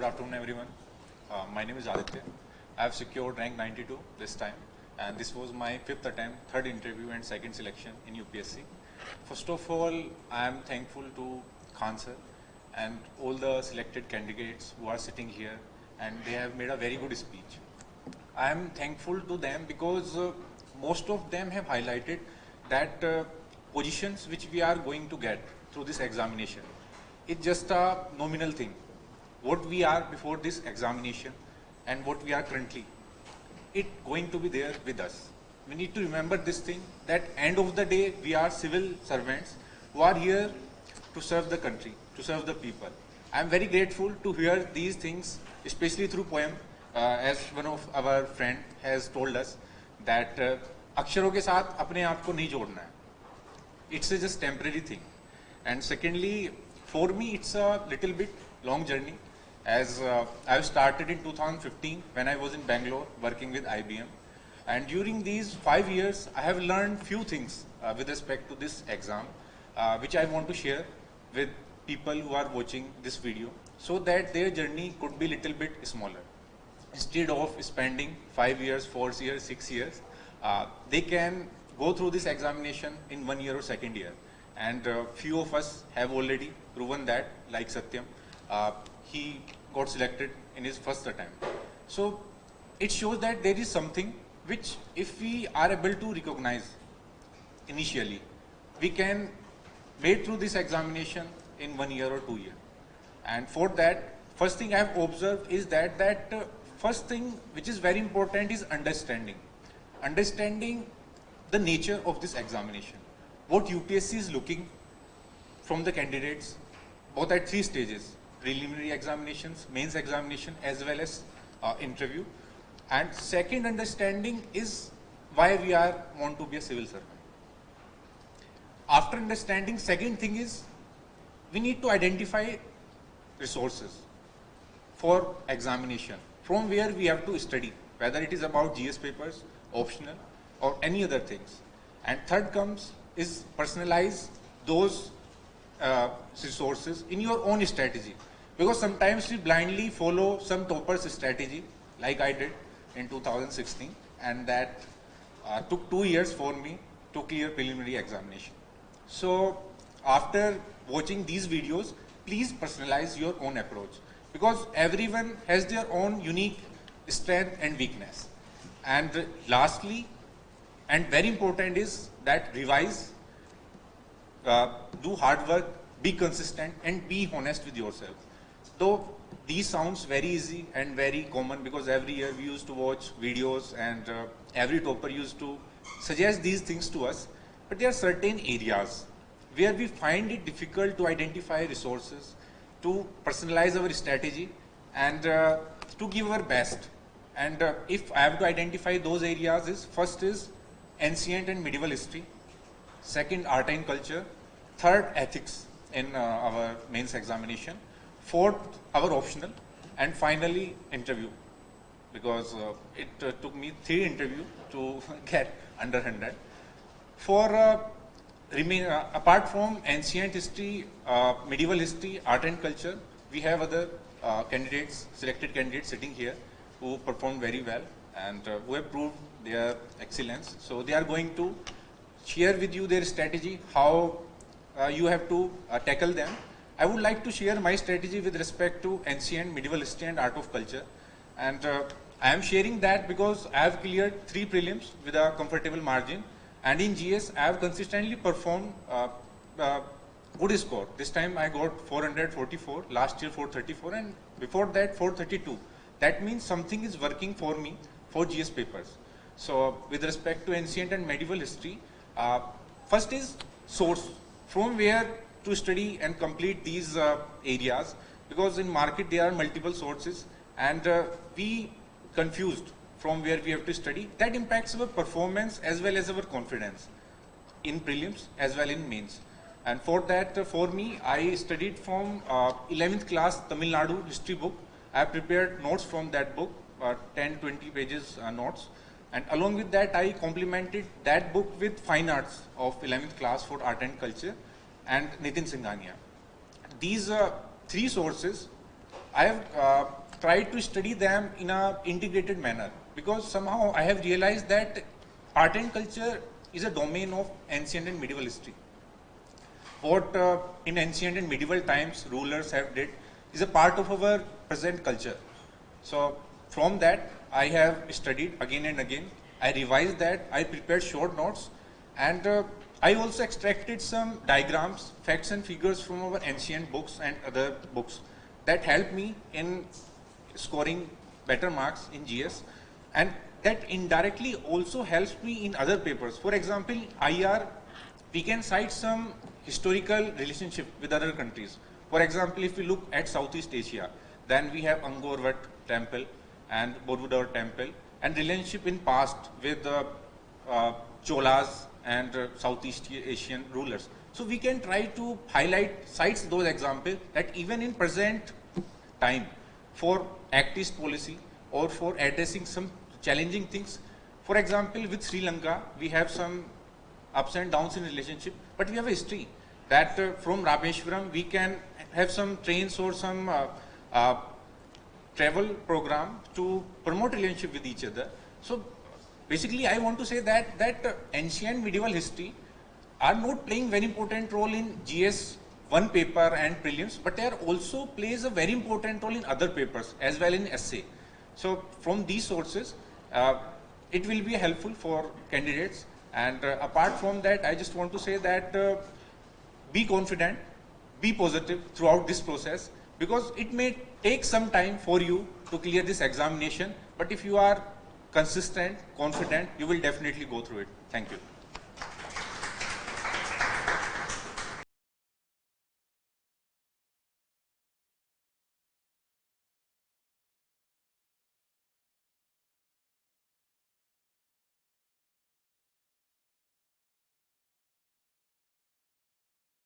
Good afternoon, everyone. My name is Aditya. I have secured rank 92 this time, and this was my 5th attempt, 3rd interview, and 2nd selection in UPSC. First of all, I am thankful to Khan sir and all the selected candidates who are sitting here, and they have made a very good speech. I am thankful to them because most of them have highlighted that positions which we are going to get through this examination, it's just a nominal thing. What we are before this examination and what we are currently, it going to be there with us. We need to remember this thing, that end of the day we are civil servants who are here to serve the country, to serve the people. I am very grateful to hear these things, especially through poem, as one of our friend has told us that अक्षरों के साथ अपने आप को नहीं जोड़ना है. It's a just temporary thing. And secondly, for me it's a little bit long journey, as I've started in 2015 when I was in Bangalore working with IBM. And during these 5 years, I have learned few things with respect to this exam, which I want to share with people who are watching this video, so that their journey could be little bit smaller. Instead of spending 5 years, 4 years, 6 years, they can go through this examination in 1 year or 2nd year. And few of us have already proven that, like Satyam, he got selected in his 1st attempt. So it shows that there is something which, if we are able to recognize initially, we can make through this examination in 1 year or 2 years. And for that, first thing I have observed is that first thing which is very important is understanding. Understanding the nature of this examination. What UPSC is looking from the candidates, both at 3 stages: preliminary examinations, mains examination, as well as interview. And second understanding is why we want to be a civil servant. After understanding, second thing is we need to identify resources for examination, from where we have to study, whether it is about GS papers, optional, or any other things. And third comes is personalize those resources in your own strategy, because sometimes we blindly follow some topper's strategy, like I did in 2016, and that took 2 years for me to clear preliminary examination. So after watching these videos, please personalize your own approach, because everyone has their own unique strength and weakness. And lastly, and very important, is that revise, do hard work, be consistent, and be honest with yourself. Though these sounds very easy and very common, because every year we used to watch videos and every topper used to suggest these things to us, but there are certain areas where we find it difficult to identify resources, to personalize our strategy, and to give our best. And if I have to identify those areas, first is ancient and medieval history, second art and culture, third ethics in our mains examination, fourth our optional, and finally interview, because it took me 3 interviews to get under 100. For apart from ancient history, medieval history, art and culture, we have other candidates, selected candidates sitting here, who performed very well and who have proved their excellence. So they are going to share with you their strategy, how you have to tackle them. I would like to share my strategy with respect to ancient, medieval history, and art of culture. And I am sharing that because I have cleared 3 prelims with a comfortable margin. And in GS, I have consistently performed good score. This time I got 444, last year 434, and before that 432. That means something is working for me for GS papers. So with respect to ancient and medieval history, first is source, from where to study and complete these areas, because in market there are multiple sources, and we confused from where we have to study. That impacts our performance as well as our confidence in prelims as well in mains. And for that, for me, I studied from 11th class Tamil Nadu history book. I have prepared notes from that book, 10-20 pages notes. And along with that, I complemented that book with fine arts of 11th class for art and culture and Nitin Singhania. These 3 sources I have tried to study them in a integrated manner, because somehow I have realized that art and culture is a domain of ancient and medieval history. What in ancient and medieval times rulers have did is a part of our present culture. So from that I have studied again and again. I revised that, I prepared short notes, and I also extracted some diagrams, facts and figures from our ancient books and other books that helped me in scoring better marks in GS, and that indirectly also helps me in other papers. For example, IR, we can cite some historical relationship with other countries. For example, if we look at Southeast Asia, then we have Angkor Wat temple and Borobudur temple, and relationship in past with Cholas and Southeast Asian rulers. So we can try to highlight, cite those examples that even in present time for activist policy or for addressing some challenging things. For example, with Sri Lanka, we have some ups and downs in relationship, but we have a history that from Rameshwaram we can have some trains or some travel program to promote relationship with each other. So basically I want to say that ancient medieval history are not playing very important role in GS 1 paper and prelims, but they are also plays a very important role in other papers as well in essay. So from these sources, it will be helpful for candidates. And apart from that, I just want to say that be confident, be positive throughout this process, because it may take some time for you to clear this examination, but if you are consistent, confident, you will definitely go through it. Thank you.